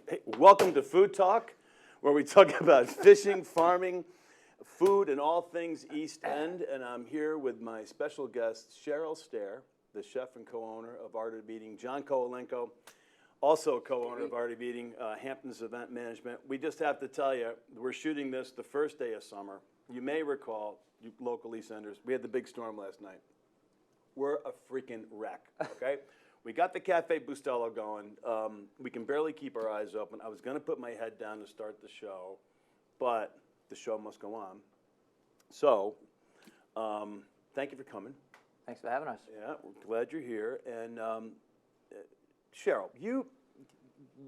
Hey, welcome to Food Talk, where we talk about fishing, farming, food, and all things East End. And I'm here with my special guest, Cheryl Stair, the chef and co-owner of Art of Eating, John Kowalenko, also co-owner of Art of Eating, Hampton's Event Management. We just have to tell you, we're shooting this the first day of summer. You may recall, you local East Enders, we had the big storm last night. We're a freaking wreck, okay? We got the Cafe Bustelo going. We can barely keep our eyes open. I was going to put my head down to start the show, but the show must go on. So, thank you for coming. Thanks for having us. Yeah, we're glad you're here. And Cheryl,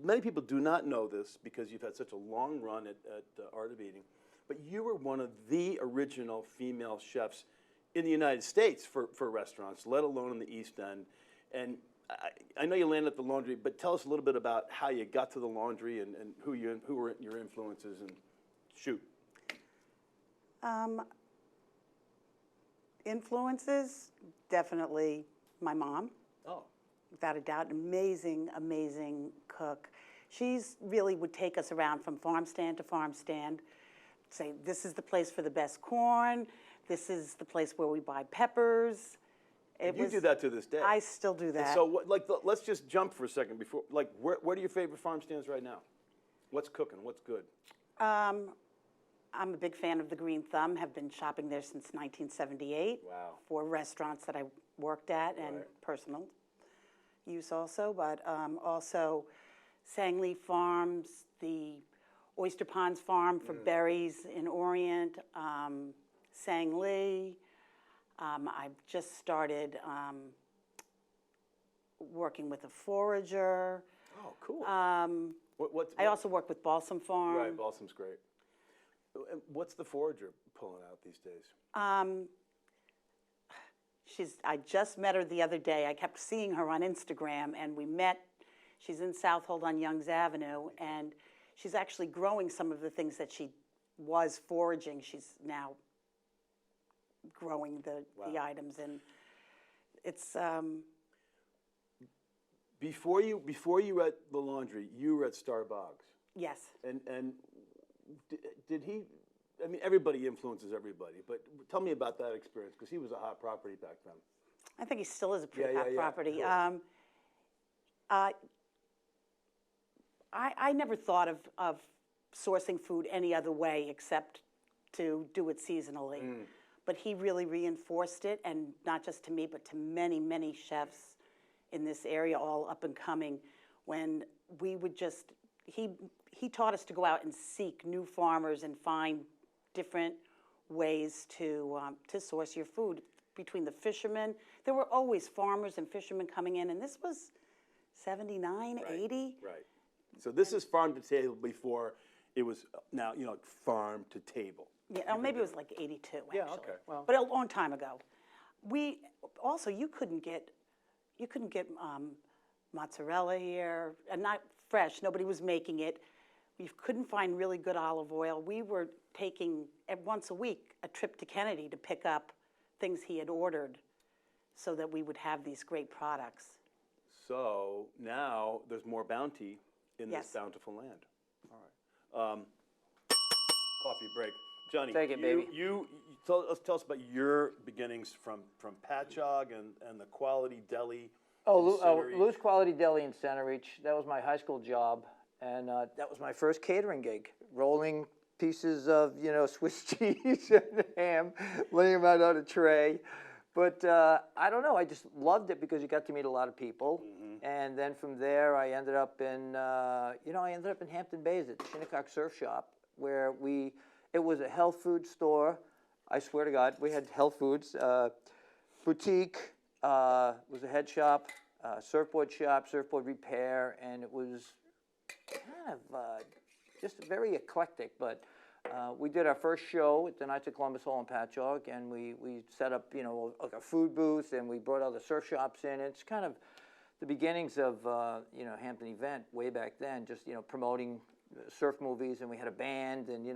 many people do not know this because you've had such a long run at Art of Eating, but you were one of the original female chefs in the United States for restaurants, let alone in the East End. And I know you landed at the laundry, but tell us a little bit about how you got to the laundry and who were your influences, and shoot. Influences, definitely my mom. Oh. Without a doubt, amazing, amazing cook. She's really would take us around from farm stand to farm stand, say, this is the place for the best corn, this is the place where we buy peppers. You do that to this day. I still do that. And so, let's just jump for a second before. Where are your favorite farm stands right now? What's cooking? What's good? I'm a big fan of the Green Thumb. Have been shopping there since 1978. Wow. For restaurants that I worked at and personal use also, but also Sangley Farms, the Oyster Ponds Farm for berries in Orient, Sangley. I've just started working with a forager. Oh, cool. I also work with Balsam Farm. Right, Balsam's great. What's the forager pulling out these days? I just met her the other day. I kept seeing her on Instagram, and we met. She's in Southold on Youngs Avenue, and she's actually growing some of the things that she was foraging. She's now growing the items, and it's Before you were at the laundry, you were at Starbucks. yes. And did he? I mean, everybody influences everybody, but tell me about that experience, because he was a hot property back then. I think he still is a pretty hot property. Cool. I never thought of sourcing food any other way except to do it seasonally. But he really reinforced it, and not just to me, but to many, many chefs in this area, all up and coming, when we would just, he taught us to go out and seek new farmers and find different ways to source your food. Between the fishermen, there were always farmers and fishermen coming in, and this was 79, 80. Right. So this is farm to table before it was now, farm to table. Yeah, or maybe it was like 82, actually. Yeah, okay. Well, but a long time ago. You couldn't get mozzarella here, and not fresh. Nobody was making it. You couldn't find really good olive oil. We were taking once a week a trip to Kennedy to pick up things he had ordered, so that we would have these great products. So now there's more bounty in this bountiful land. All right. Coffee break. Johnny, Take it, baby. You tell us about your beginnings from Patchogue and the Quality Deli. Lou's Quality Deli in Center Reach. That was my high school job, and that was my first catering gig. Rolling pieces of Swiss cheese and ham, laying them out on a tray. But I don't know. I just loved it because you got to meet a lot of people, and then from there I ended up in Hampton Bays at Shinnecock Surf Shop, where it was a health food store. I swear to God, we had health foods, boutique, was a head shop, surfboard repair, and it was kind of just very eclectic. But we did our first show at the Knights of Columbus Hall in Patchogue, and we set up, like a food booth, and we brought other surf shops in. It's kind of the beginnings of, Hampton Event way back then, just, promoting surf movies, and we had a band, and,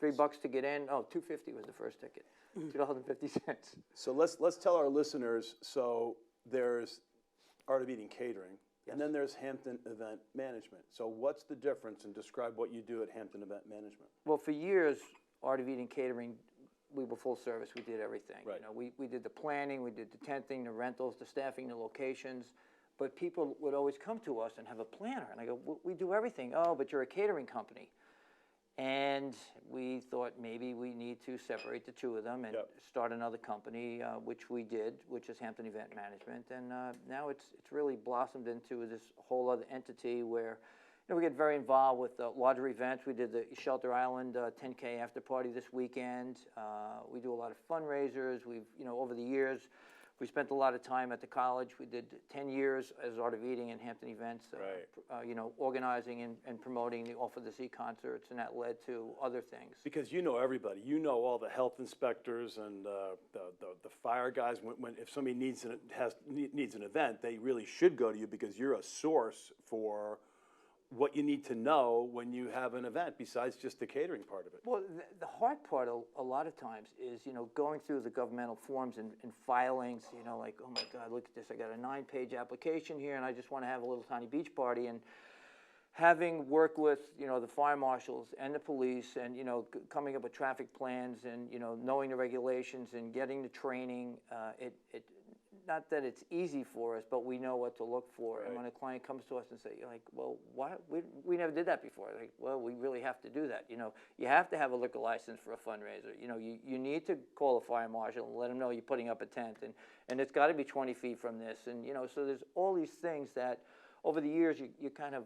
$3 to get in. Oh, $2.50 was the first ticket, $2.50. So let's tell our listeners, so there's Art of Eating Catering, and then there's Hampton Event Management. So what's the difference, and describe what you do at Hampton Event Management? Well, for years, Art of Eating Catering, we were full service. We did everything. Right. We did the planning, we did the tenting, the rentals, the staffing, the locations. But people would always come to us and have a planner. And I go, we do everything. Oh, but you're a catering company. And we thought maybe we need to separate the two of them and start another company, which we did, which is Hampton Event Management. And now it's really blossomed into this whole other entity where we get very involved with larger events. We did the Shelter Island 10K after party this weekend. We do a lot of fundraisers. We've, over the years, we spent a lot of time at the college. We did 10 years as Art of Eating and Hampton Events, organizing and promoting the Off of the Sea concerts, and that led to other things. Because you know everybody. You know all the health inspectors and the fire guys. If somebody needs an event, they really should go to you because you're a source for what you need to know when you have an event, besides just the catering part of it. Well, the hard part a lot of times is, going through the governmental forms and filings, like, oh my God, look at this, I got a 9-page application here and I just want to have a little tiny beach party. And having worked with, the fire marshals and the police and, coming up with traffic plans and, knowing the regulations and getting the training, not that it's easy for us, but we know what to look for. Right. And when a client comes to us and say, well, why? We never did that before. Like, well, we really have to do that. You have to have a liquor license for a fundraiser. You need to call a fire marshal and let them know you're putting up a tent, and it's got to be 20 feet from this. And, so there's all these things that over the years you kind of,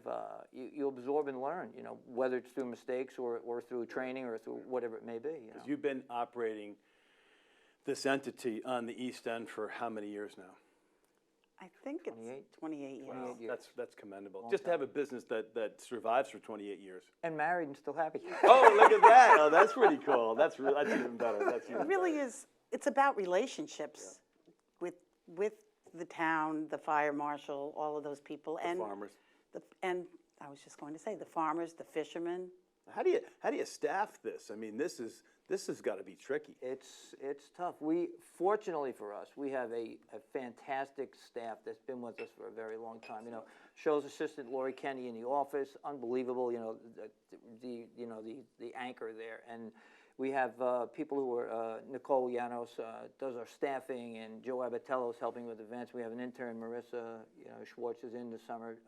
you absorb and learn, whether it's through mistakes or through training or through whatever it may be. Because you've been operating this entity on the East End for how many years now? I think it's 28 years. Wow, that's commendable. Just to have a business that survives for 28 years. And married and still happy. Oh, look at that. Oh, that's pretty cool. That's even better. It really is. It's about relationships with the town, the fire marshal, all of those people. The farmers. And I was just going to say, the farmers, the fishermen. How do you staff this? I mean, this has got to be tricky. It's tough. Fortunately for us, we have a fantastic staff that's been with us for a very long time. Show's assistant Lori Kenny in the office, unbelievable. The anchor there, and we have people who are Nicole Llanos does our staffing, and Joe Abatello is helping with events. We have an intern, Marissa Schwartz is in the summer,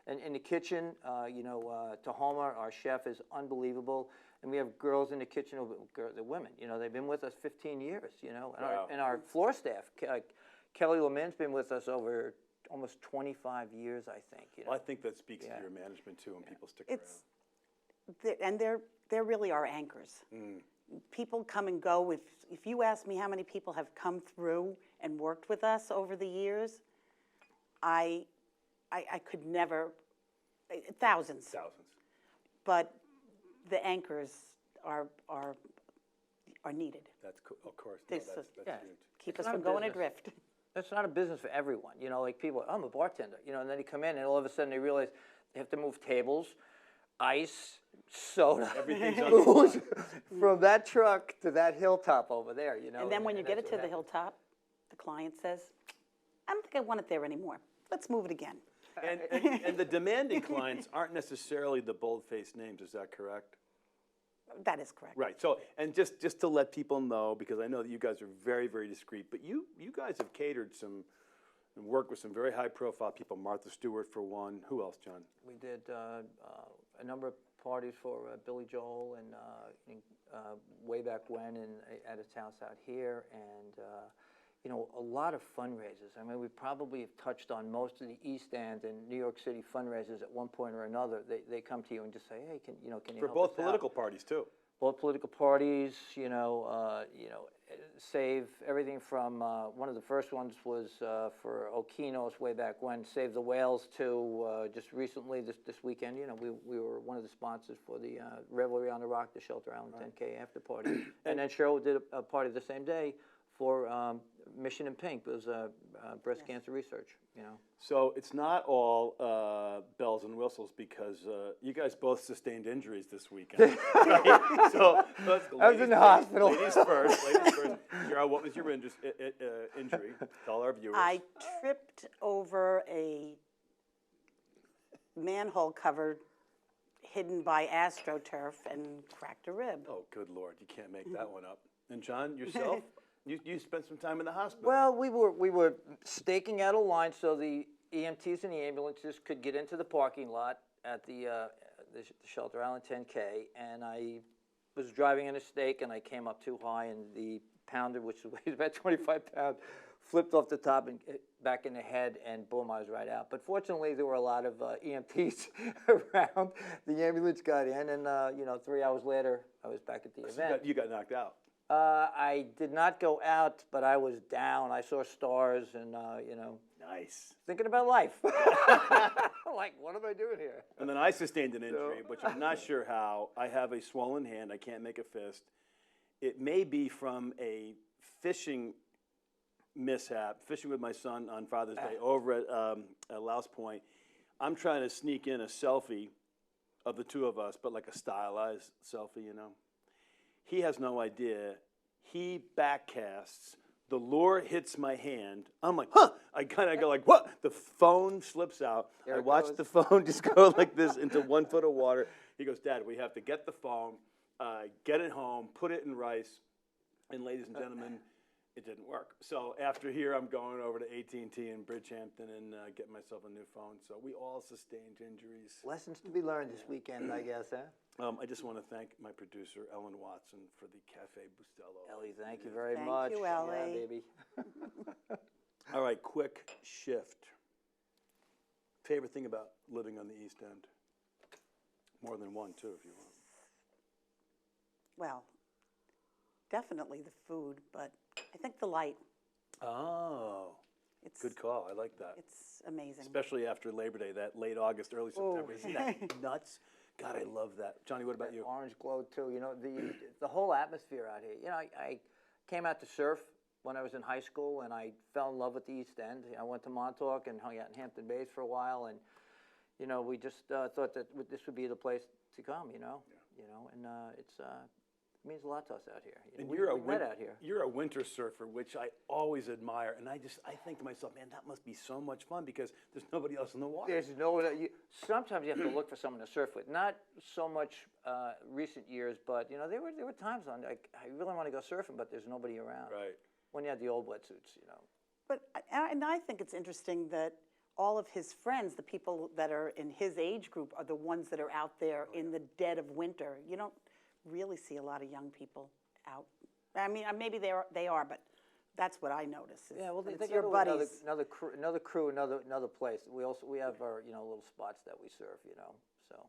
and in the kitchen, Tahoma, our chef, is unbelievable. And we have girls in the kitchen, the women, they've been with us 15 years, and our floor staff, Kelly Lemin's been with us over almost 25 years, I think. Well, I think that speaks to your management too, and people stick around. And they're really our anchors. People come and go. If you ask me how many people have come through and worked with us over the years, I could never, thousands. But the anchors are needed. That's cool. Of course. No, that's huge. Keep us from going adrift. It's not a business for everyone. Like people, I'm a bartender, and then they come in and all of a sudden they realize they have to move tables, ice, soda, everything's on booze, from that truck to that hilltop over there, And then when you get it to the hilltop, the client says, I don't think I want it there anymore. Let's move it again. And the demanding clients aren't necessarily the bold-faced names, is that correct? That is correct. Right. So, and just to let people know, because I know that you guys are very, very discreet, but you guys have catered some and worked with some very high-profile people. Martha Stewart for one. Who else, John? We did a number of parties for Billy Joel and way back when at his house out here, and a lot of fundraisers. I mean, we probably have touched on most of the East End and New York City fundraisers at one point or another. They come to you and just say, hey, can you help us out? For both political parties too. Both political parties, save everything from one of the first ones was for Okinos way back when, Save the Whales, to just recently this weekend. We were one of the sponsors for the Revelry on the Rock, the Shelter Island 10K after party, and then Cheryl did a party the same day for Mission in Pink. It was breast cancer research, you know. So it's not all bells and whistles because you guys both sustained injuries this weekend. Right? So I was in the hospital. Ladies first. Cheryl, what was your injury? Tell our viewers. I tripped over a manhole cover hidden by AstroTurf and cracked a rib. Oh, good Lord, you can't make that one up. And John, yourself, you spent some time in the hospital. Well, we were staking out a line so the EMTs and the ambulances could get into the parking lot at the Shelter Island 10K, and I was driving in a stake, and I came up too high, and the pounder, which weighs about 25 pounds, flipped off the top and back in the head, and boom, I was right out. But fortunately, there were a lot of EMTs around. The ambulance got in, and 3 hours later, I was back at the event. You got knocked out. I did not go out, but I was down. I saw stars, and Nice. thinking about life. Like, what am I doing here? And then I sustained an injury, which I'm not sure how. I have a swollen hand. I can't make a fist. It may be from a fishing mishap, fishing with my son on Father's Day over at Louse Point. I'm trying to sneak in a selfie of the two of us, but like a stylized selfie, you know. He has no idea. He backcasts. The lure hits my hand. I'm like, huh! I kind of go like, what? The phone slips out. There I it watch goes. the phone just go like this into 1 foot of water. He goes, Dad, we have to get the phone, get it home, put it in rice. And ladies and gentlemen, it didn't work. So after here, I'm going over to AT&T in Bridgehampton and getting myself a new phone. So we all sustained injuries. Lessons to be learned this weekend, I guess, huh? I just want to thank my producer, Ellen Watson, for the Cafe Bustelo. Ellie, thank you very Thank much. you, Ellie. Yeah, baby. All right, quick shift. Favorite thing about living on the East End? More than one, too, if you want. Well, definitely the food, but I think the light. Oh, It's good call. I like that. It's amazing. Especially after Labor Day, that late August, early September. Isn't that nuts? God, I love that. Johnny, what about you? Orange glow too. You know, the whole atmosphere out here. You know, I came out to surf when I was in high school, and I fell in love with the East End. I went to Montauk and hung out in Hampton Bays for a while, and we just thought that this would be the place to come. And it means a lot to us out here. And we met out here. You're a winter surfer, which I always admire. And I think to myself, man, that must be so much fun because there's nobody else in the water. There's no. Sometimes you have to look for someone to surf with. Not so much recent years, but there were times on like I really want to go surfing, but there's nobody around. Right. When you had the old wetsuits, But I think it's interesting that all of his friends, the people that are in his age group, are the ones that are out there in the dead of winter. You don't really see a lot of young people out. I mean, maybe they are, but that's what I notice. Yeah, well, it's they your go buddies. another crew, another place. We have our little spots that we surf, So,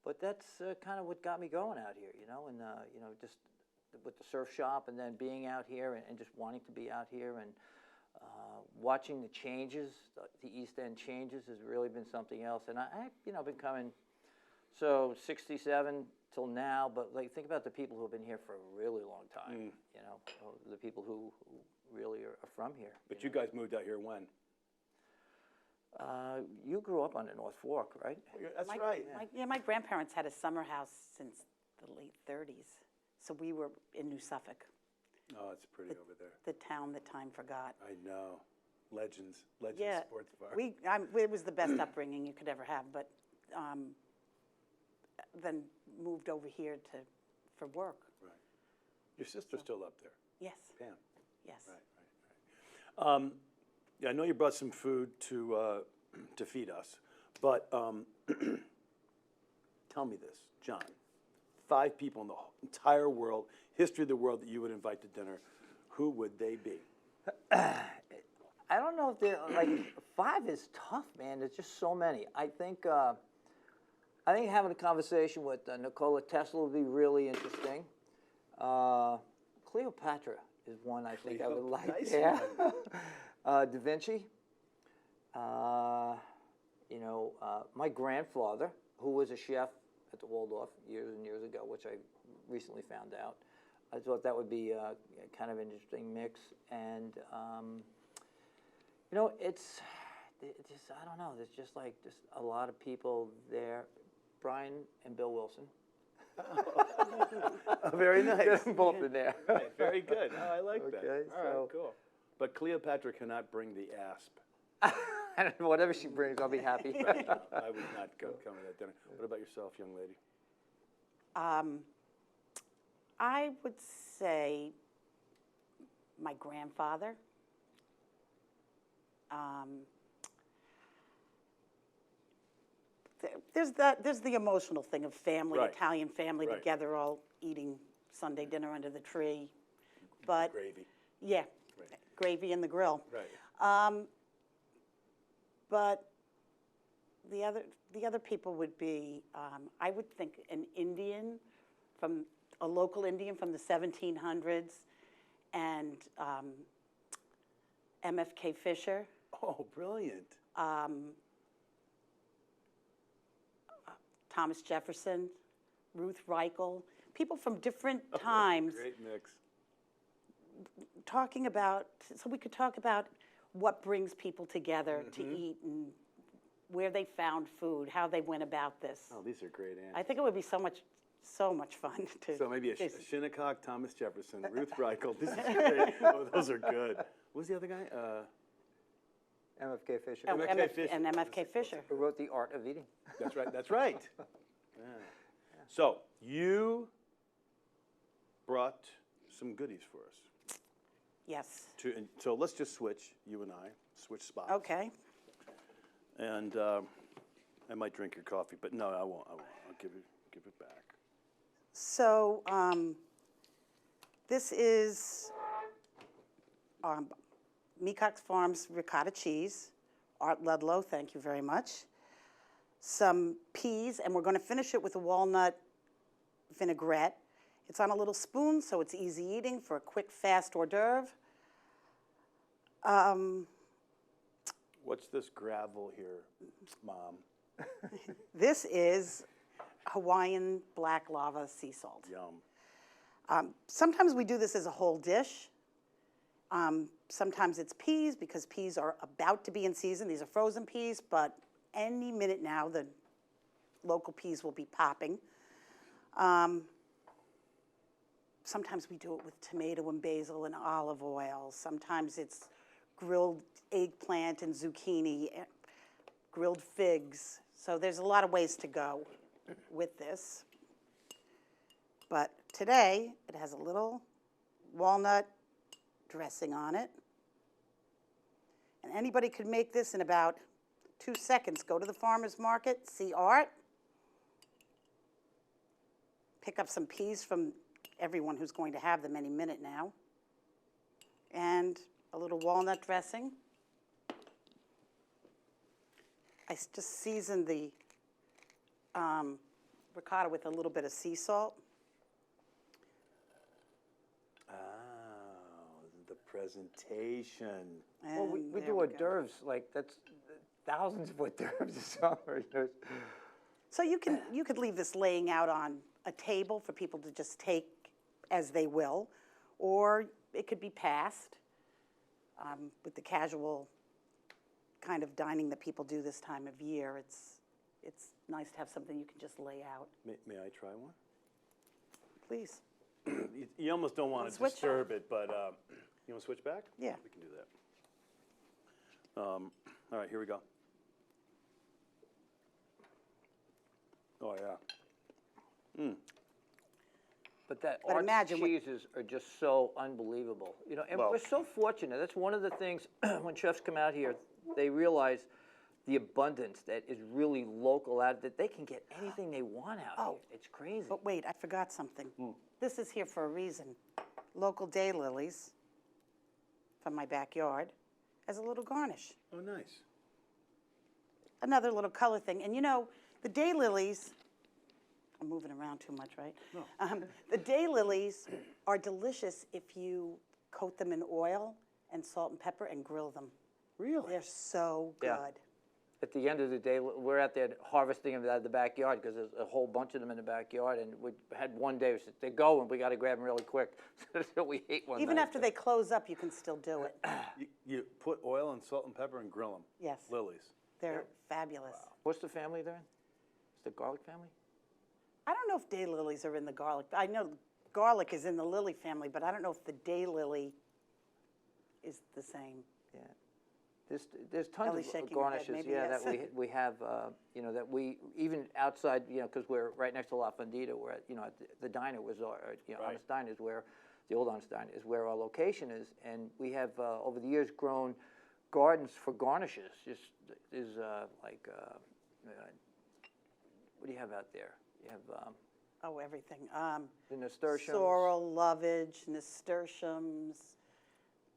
but that's kind of what got me going out here, and just with the surf shop, and then being out here and just wanting to be out here and watching the changes, the East End changes has really been something else. And I've been coming, so 67 till now, but like think about the people who have been here for a really long time. The people who really are from here. But you guys moved out here when? You grew up on the North Fork, right? That's right. My grandparents had a summer house since the late 30s, so we were in New Suffolk, Oh, it's pretty over there. the town that time forgot. I know. Legends Yeah, Sports Bar. it was the best upbringing you could ever have, but then moved over here for work. Right. Your sister's still up there, Yes, Pam. yes. Right. Yeah, I know you brought some food to feed us, but tell me this, John. 5 people in the entire world, history of the world, that you would invite to dinner. Who would they be? I don't know if they're like 5 is tough, man. There's just so many. I think having a conversation with Nikola Tesla would be really interesting. Cleopatra is one I think I would like. Nice. Yeah. Da Vinci. My grandfather, who was a chef at the Waldorf years and years ago, which I recently found out. I thought that would be kind of an interesting mix, and you know, it's just, I don't know. There's just a lot of people there. Brian and Bill Wilson. Very nice. Both in there. Right, very good. Oh, I like that. Okay, All right, so- cool. But Cleopatra cannot bring the asp. Whatever she brings, I'll be happy. I would not come to that dinner. What about yourself, young lady? I would say my grandfather. There's the emotional thing of family, Right. Italian family Right. together, all eating Sunday dinner under the tree. But Gravy. yeah, Right. gravy in the grill. Right. But the other people would be, I would think an Indian, from a local Indian from the 1700s, and MFK Fisher. Oh, brilliant. Thomas Jefferson, Ruth Reichel, people from different times Great mix. talking about, so we could talk about what brings people together to eat and where they found food, how they went about this. Oh, these are great answers. I think it would be so much fun to. So maybe a Shinnecock, Thomas Jefferson, Ruth Reichel. This is great. Oh, those are good. What was the other guy? MFK Fisher, Oh, MFK Fisher. And MFK Fisher. who wrote The Art of Eating. That's right. That's right. Yeah. So you brought some goodies for us. Yes. And so let's just switch, you and I, switch spots. Okay. And I might drink your coffee, but no, I won't. I'll give it back. So this is Mecox Farms ricotta cheese. Art Ludlow, thank you very much. Some peas, and we're going to finish it with a walnut vinaigrette. It's on a little spoon, so it's easy eating for a quick, fast hors d'oeuvre. What's this gravel here, Mom? This is Hawaiian black lava sea salt. Yum. Sometimes we do this as a whole dish. Sometimes it's peas, because peas are about to be in season. These are frozen peas, but any minute now the local peas will be popping. Sometimes we do it with tomato and basil and olive oil. Sometimes it's grilled eggplant and zucchini, grilled figs. So there's a lot of ways to go with this. But today, it has a little walnut dressing on it. And anybody could make this in about 2 seconds. Go to the farmer's market, see Art, pick up some peas from everyone who's going to have them any minute now, and a little walnut dressing. I just seasoned the ricotta with a little bit of sea salt. Oh, the presentation. Well, we And do there hors go. d'oeuvres, like that's thousands of hors d'oeuvres a summer. You know. So you could leave this laying out on a table for people to just take as they will, or it could be passed with the casual kind of dining that people do this time of year. It's nice to have something you can just lay out. May I try one? Please. You almost don't want to Switch? disturb it, but you want to switch back? Yeah. We can do that. All right, here we go. Oh, yeah. But that But Art's imagine what- cheeses are just so unbelievable. You know, and Well- we're so fortunate. That's one of the things when chefs come out here, they realize the abundance that is really local out, that they can get anything they want out Oh. here. It's crazy. But wait, I forgot something. This is here for a reason. Local daylilies from my backyard as a little garnish. Oh, nice. Another little color thing. And you know, the daylilies, I'm moving around too much, right? No. The daylilies are delicious if you coat them in oil and salt and pepper and grill them. Really? They're so good. Yeah. at the end of the day, we're out there harvesting them out of the backyard because there's a whole bunch of them in the backyard, and we had one day, they go, and we got to grab them really quick. So we ate one Even night. after they close up, you can still do it. You put oil and salt and pepper and grill them. Yes. Lilies. They're fabulous. What's the family they're in? It's the garlic family? I don't know if daylilies are in the garlic. I know garlic is in the lily family, but I don't know if the daylily is the same. Yeah. There's tons Ellie's of shaking her head, garnishes, maybe yeah, yes. that we have, you know, that we, even outside, you know, because we're right next to La Fondita, where, you know, the diner was our, you know, Right. Honest Diner is where, the old Honest Diner is where our location is, and we have, over the years, grown gardens for garnishes, just, is like, what do you have out there? You have Oh, everything. the nasturtiums. Sorrel, lovage, nasturtiums,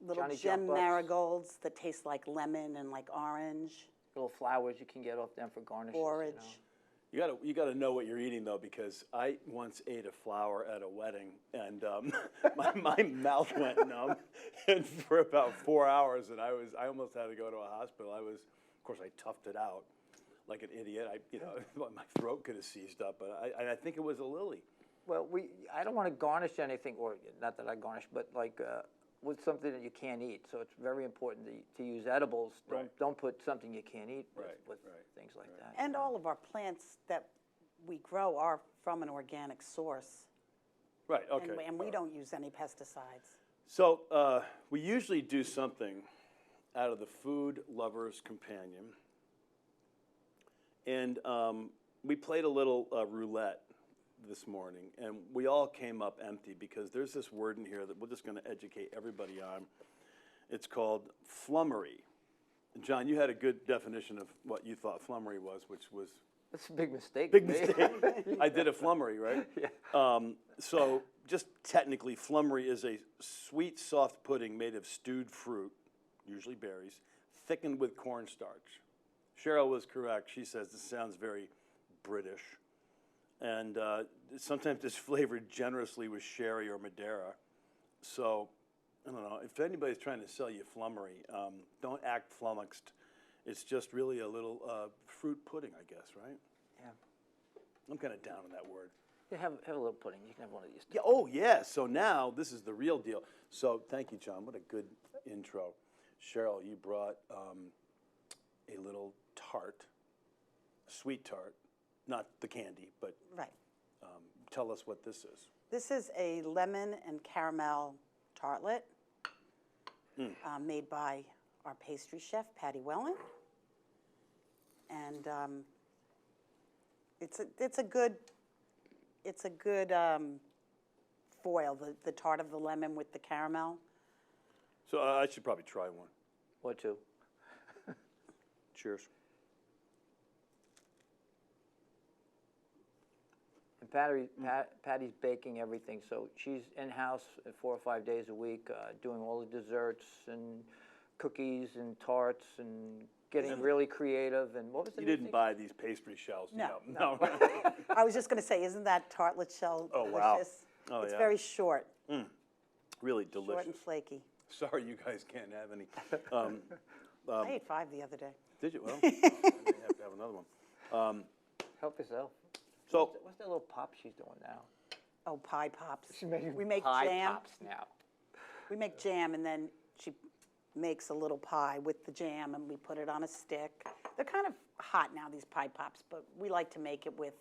little Johnny gem Jump Ups. marigolds that taste like lemon and like orange, Little flowers you can get off them for garnishes. borage. You know. You gotta know what you're eating though, because I once ate a flower at a wedding, and my mouth went numb, and for about 4 hours, and I almost had to go to a hospital. Of course, I toughed it out like an idiot. My throat could have seized up, but I think it was a lily. Well, I don't want to garnish anything, or not that I garnish, but like with something that you can't eat. So it's very important to use edibles. Don't put something you can't eat with things like that. And all of our plants that we grow are from an organic source. Right. Okay. And we don't use any pesticides. So we usually do something out of the Food Lover's Companion. And we played a little roulette this morning, and we all came up empty because there's this word in here that we're just going to educate everybody on. It's called flummery. John, you had a good definition of what you thought flummery was, which was... That's a big mistake. Big to me. mistake. I did a flummery, right? Yeah. So just technically, flummery is a sweet, soft pudding made of stewed fruit, usually berries, thickened with cornstarch. Cheryl was correct. She says this sounds very British. And sometimes it's flavored generously with sherry or Madeira. So, I don't know, if anybody's trying to sell you flummery, don't act flummoxed. It's just really a little fruit pudding, I guess, right? Yeah. I'm kind of down on that word. Yeah, have a little pudding. You can have one of these. Yeah, oh, yeah. So now this is the real deal. So thank you, John. What a good intro. Cheryl, you brought a little tart, sweet tart, not the candy, but Right. tell us what this is. This is a lemon and caramel tartlet made by our pastry chef, Patty Wellen. And it's a good foil, the tart of the lemon with the caramel. So I should probably try one. What two? Cheers. And Patty's baking everything, so she's in-house 4 or 5 days a week, doing all the desserts and cookies and tarts and getting really creative. And what was the You new didn't thing? buy these pastry shells? No. No. I was just going to say, isn't that tartlet shell Oh, delicious? wow. Oh, It's yeah. very short, Really short delicious. and flaky. Sorry, you guys can't have any. I ate 5 the other day. Did you? Well, I may have to have another one. Help yourself. So What's that little pop she's doing now? Oh, pie pops. She's making We make pie jam. pops now. We make jam, and then she makes a little pie with the jam, and we put it on a stick. They're kind of hot now, these pie pops, but we like to make it with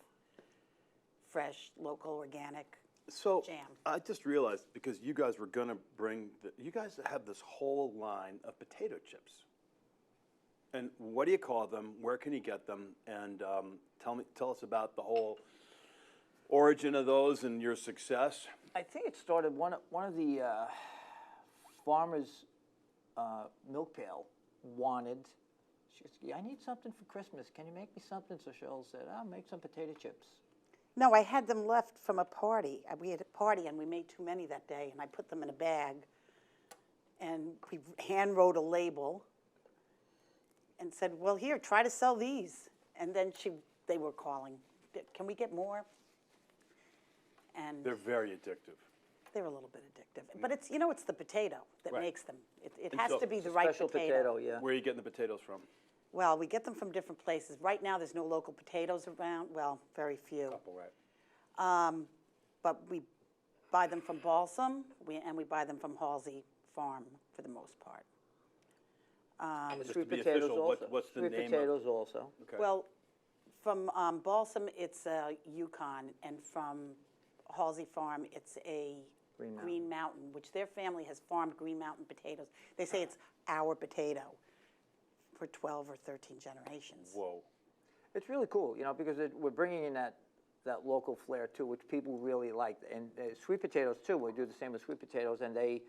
fresh, local, organic. So Jam. I just realized, because you guys were going to bring, you guys have this whole line of potato chips. And what do you call them? Where can you get them? And tell us about the whole origin of those and your success. I think it started, one of the farmers' milk pail wanted, she goes, yeah, I need something for Christmas. Can you make me something? So Cheryl said, I'll make some potato chips. No, I had them left from a party. We had a party, and we made too many that day, and I put them in a bag. And we hand wrote a label and said, well, here, try to sell these. And then they were calling, can we get more? And They're very addictive. they're a little bit addictive. But it's, it's the potato that Right. makes them. It And has so- to be It's the a right special potato. potato, yeah. Where are you getting the potatoes from? Well, we get them from different places. Right now, there's no local potatoes around, well, very few. Couple, right. But we buy them from Balsam, and we buy them from Halsey Farm for the most part. The Just sweet to be potatoes official, also. what's the Sweet name of- potatoes also. Okay. Well, from Balsam, it's a Yukon, and from Halsey Farm, it's a Green Mountain, which their family has farmed Green Mountain potatoes. They say it's our potato for 12 or 13 generations. Whoa. It's really cool, you know, because we're bringing in that local flair too, which people really like. And sweet potatoes too, we do the same with sweet potatoes, and they,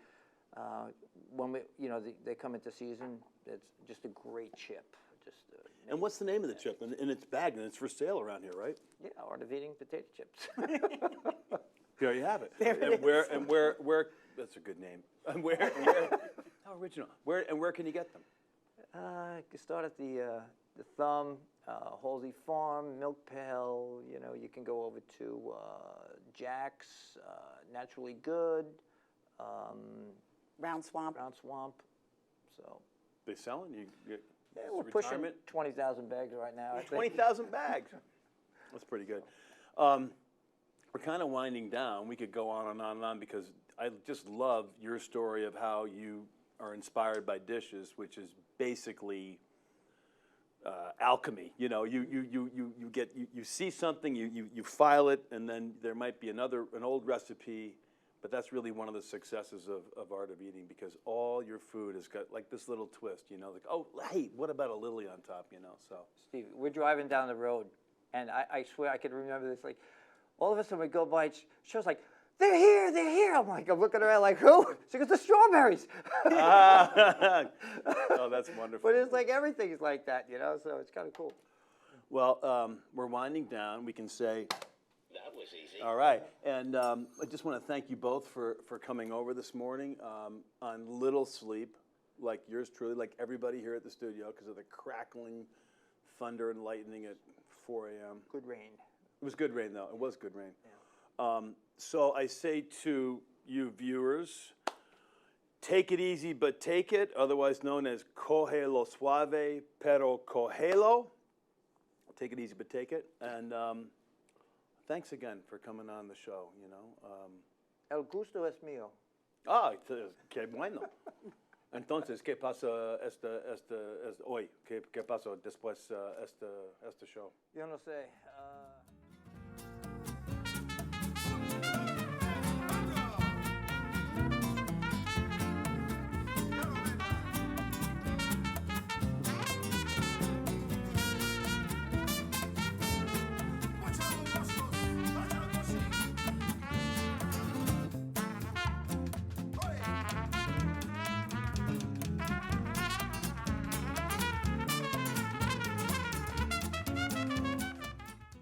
when we, you know, they come into season, it's just a great chip. Just And what's the name of the chip? And it's bagged, and it's for sale around here, right? yeah, art of eating potato chips. There you have it. There it And where, that's a good name. And where, how original. Where can you get them? You can start at the Thumb, Halsey Farm, Milk Pail. You know, you can go over to Jack's, Naturally Good, Round Swamp. Brown Swamp. So They selling? yeah, it's we're pushing retirement? 20,000 bags right now. I think. 20,000 bags. That's pretty good. We're kind of winding down. We could go on and on and on because I just love your story of how you are inspired by dishes, which is basically alchemy. You know, you see something, you file it, and then there might be an old recipe, but that's really one of the successes of Art of Eating because all your food has got like this little twist. You know, like, oh, hey, what about a lily on top? You know, so. Steve, we're driving down the road, and I swear I could remember this. Like, all of a sudden we go by, Cheryl's like, they're here, they're here. I'm looking around like, who? She goes, the strawberries. Oh, that's wonderful. But it's like everything is like that, you know, so it's kind of cool. Well, we're winding down. We can say, That was easy. all right. And I just want to thank you both for coming over this morning on little sleep, like yours truly, like everybody here at the studio, because of the crackling thunder and lightning at 4 a.m. Good rain. It was good rain, though. It was good rain. So I say to you viewers, take it easy, but take it, otherwise known as cógelo suave, pero cógelo. Take it easy, but take it. And thanks again for coming on the show, you know. El gusto es mío. Qué bueno. Entonces, ¿qué pasa hoy? ¿Qué pasó después este show? Yo no sé.